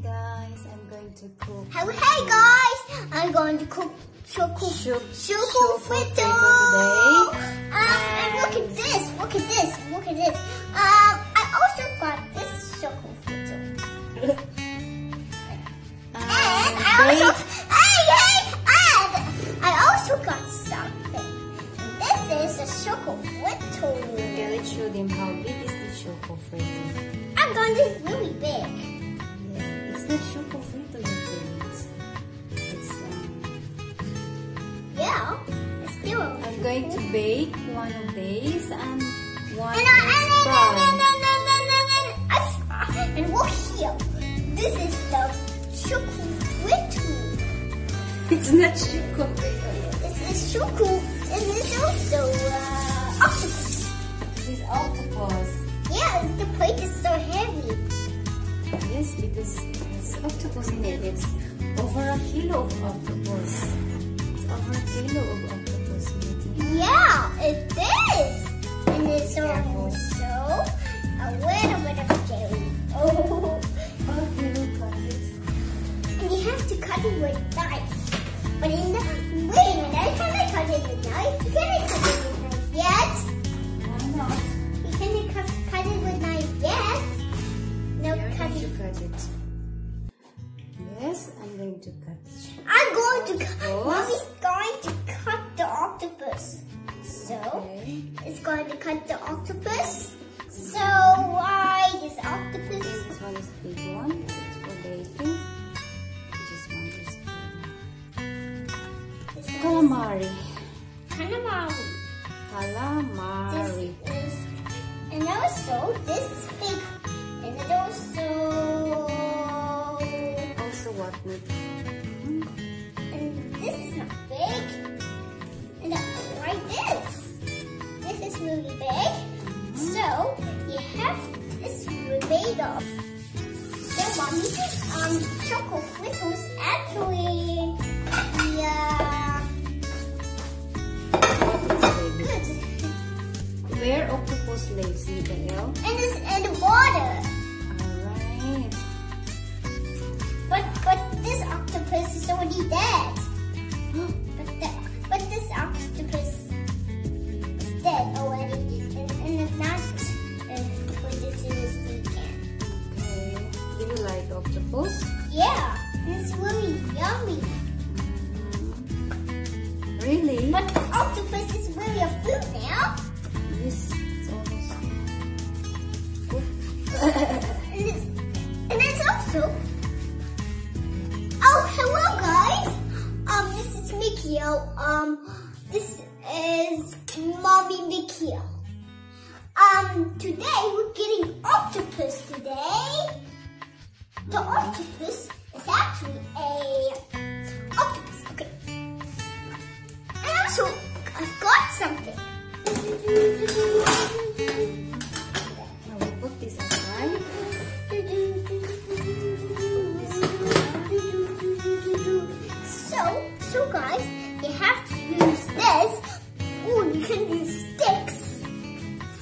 guys, I'm going to cook. Hey guys, I'm going to cook choco frito today. And look at this. I also got this choco frito. And I also got something. This is a choco frito. Okay, let's show them how big is the choco frito. I'm going this really big. It's not choco frito, you think. Yeah, it's still. I'm going to bake one of these and one And look here. This is the choco frito. It's not choco frito yet. This is choco, and it's also octopus. This is octopus. Yeah, the plate is so heavy. Yes, because there's octopus in it. It's over a kilo of octopus. It's over a kilo of octopus meat. Yeah, it is. And it's also a little bit of jelly. Oh. Okay, look at it. And you have to cut it with knife. But wait a minute, can I cut it with knife? You cannot cut it with knife yet. Why not? You cannot cut it with knife yet. No, You're cut going it. to cut it. Yes, I'm going to cut it. I'm going to cut. Octopus. Mommy's going to cut the octopus. So, Okay. it's going to cut the octopus. So, why this octopus? This one is the big one. It's for baking. This one is This one is calamari. Calamari. Calamari. This is, and also this is big, and it also What meat? and this is not big, and like this. This is really big, so you have this made of. So mommy, choco fritos actually, yeah, good. Where octopus lives, Miguel? And this and the water. Alright. But this octopus is already dead. But this octopus is dead already, and it's not put it in this can. Okay. Do you like octopus? Yeah, it's really yummy. Really? But octopus is really a food now. Yes, it's almost cooked. And it's also. Oh, hello guys. This is Mikio. This is Mommy Mikio. Today we're getting octopus today. The octopus is actually a octopus. Okay. And also, I've got something. Now we put this aside. So guys, you have to use this. Oh, you can use sticks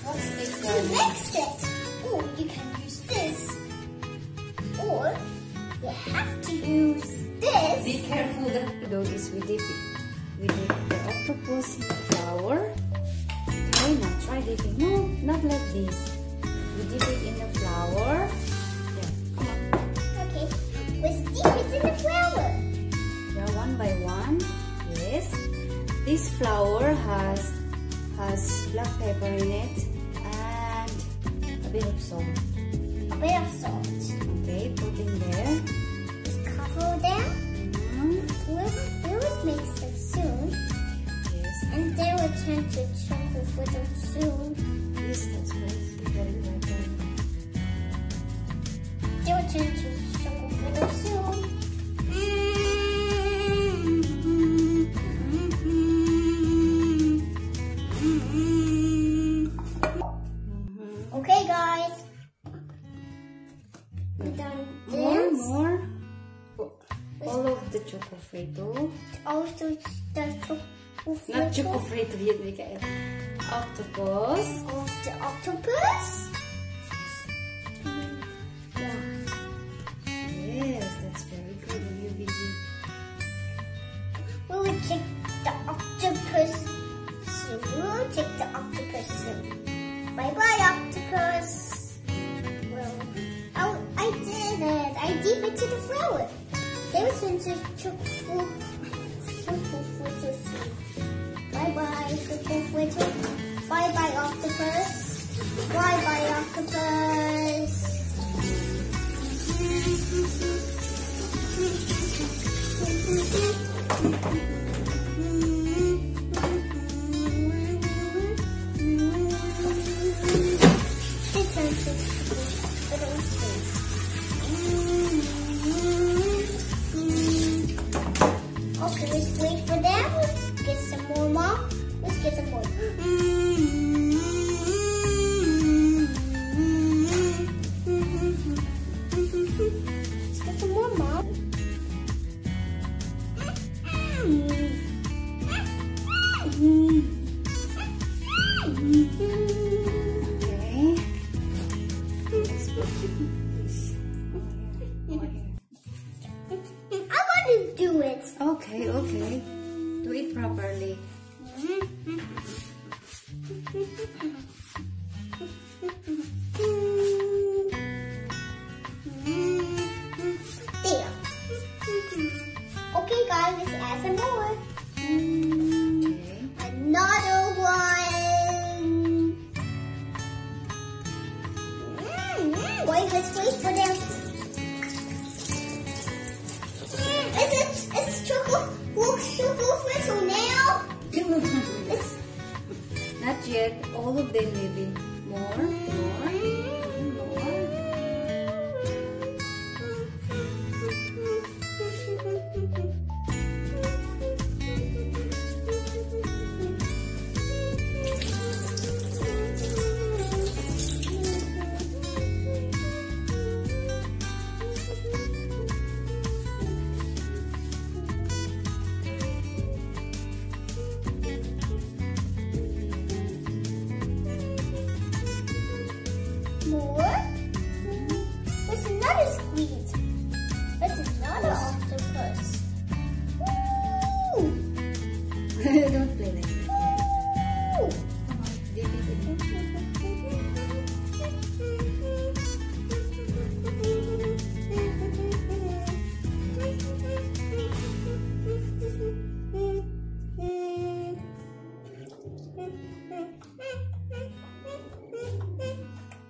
What's this to one? mix it. Oh, you can use this. Or you have to use this. Be careful that we do this. We dip it. We dip the octopus in the flour. Okay, now try dipping. No, not like this. We dip it in the flour. Yeah, come on. Okay, let's dip it in the flour. Yeah, one by one. Yes. This flour has black pepper in it and a bit of salt. A bit of salt. Okay, put in there. Just cover them. Mhm. We'll mix it soon. Yes. And they will turn to choco frito soon. Yes, that's right. Very well done. They will turn to choco frito soon. Okay, guys. We're done this. More. All of the choco frito. Also, the choco Not choco frito yet, Mikael. Octopus. of the octopus. Yeah. Yes. take the octopus soon. Bye-bye, octopus. Well, I did it. I deep into the flower. They were sent to Bye-bye, Bye-bye, octopus. Bye-bye, octopus. Okay, let's wait for them. Let's get some more, Mom. Let's get some more. Let's get some more, Mom. Okay. Let's put this. I'm going to do it. Okay, okay. Do it properly. There. Okay, guys, let's add some more. Okay. Another one. Wait, let's wait for them. It's chocolate now. Not yet. All of them maybe. More. More? What's another squid? That's another octopus. Woo! Don't play like that. Woo! Come on, dip it in.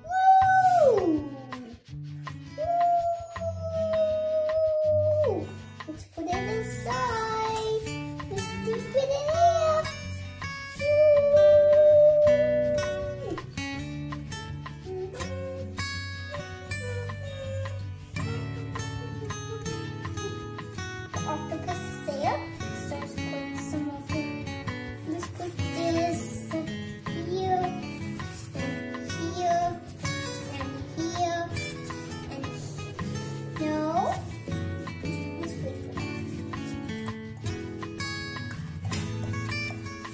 Woo! Woo! Let's put it inside. Let's dip it in here. The octopus is there. So let's put some of it. Let's put this here, and here, and here, and no. Let's wait for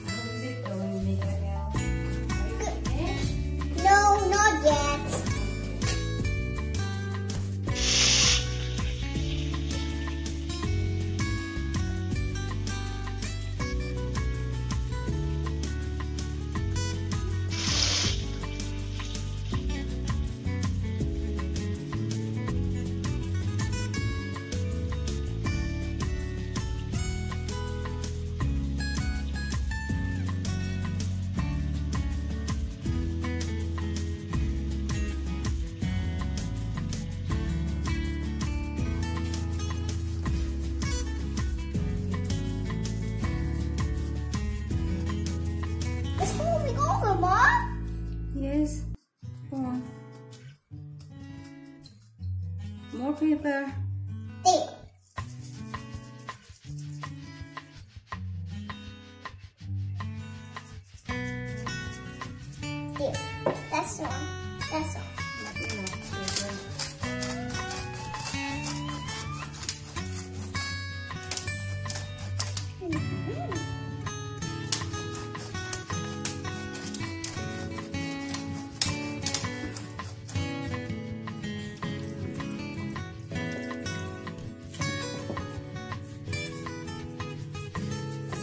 How is it going, Miguel? Are you finished? no, not yet. It's moving over, Mom. Yes. Go on. More paper. There. There. That's all. That's all. Not enough paper.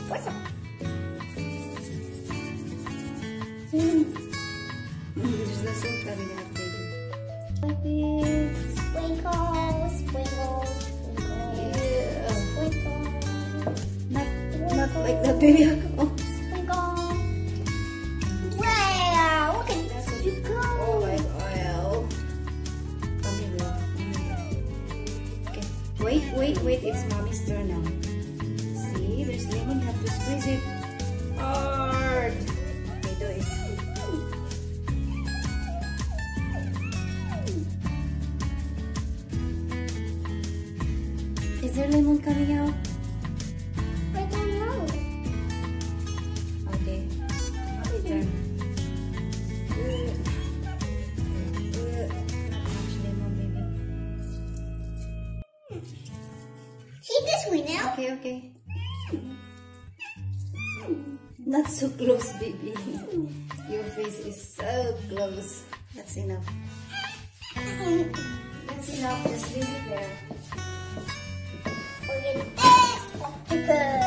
Put some. the salt coming out, baby? Like this. Sprinkles, sprinkles, sprinkles. Yeah. Sprinkles. Not like that, baby. Oh. Sprinkle. Wow, look at That's what you go. Oh, like oil. Come here, baby. Okay. Wait. It's mommy's turn now. See, there's lemon. You have to squeeze it hard. Okay, do it. Is there lemon coming out? I don't know. Okay. Mommy turn. Much lemon, baby. See this way now? Okay. Not so close, baby. Your face is so close. That's enough. That's enough. Just leave it there. We're gonna Octopus.